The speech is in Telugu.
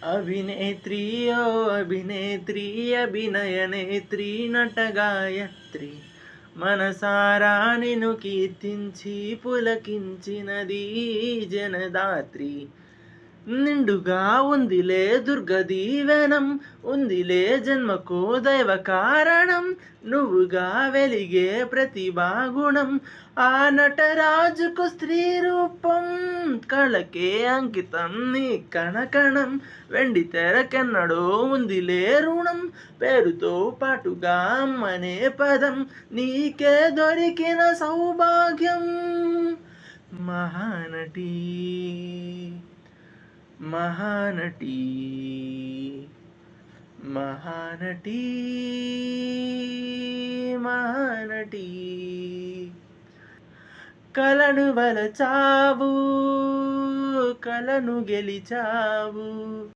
అభినేత్రి ఓ అభినేత్రి అభినయ నేత్రి నటగాయత్రి మనసారా నిన్ను కీర్తించి పులకించినది జనదాత్రి నిండుగా ఉందిలే దుర్గ దీవెనం ఉందిలే జన్మకు దైవ కారణం నువ్వుగా వెలిగే ప్రతిభాగుణం ఆ నటరాజుకు స్త్రీ రూపం కళకే అంకితం నీ కణకణం వెండి తెరకెన్నడో ఉందిలే రుణం పేరుతో పాటుగా అమ్మనే పదం నీకే దొరికిన సౌభాగ్యం మహానటి మహానటి మహానటి మహానటి కలను వలచావు కలను గెలిచావు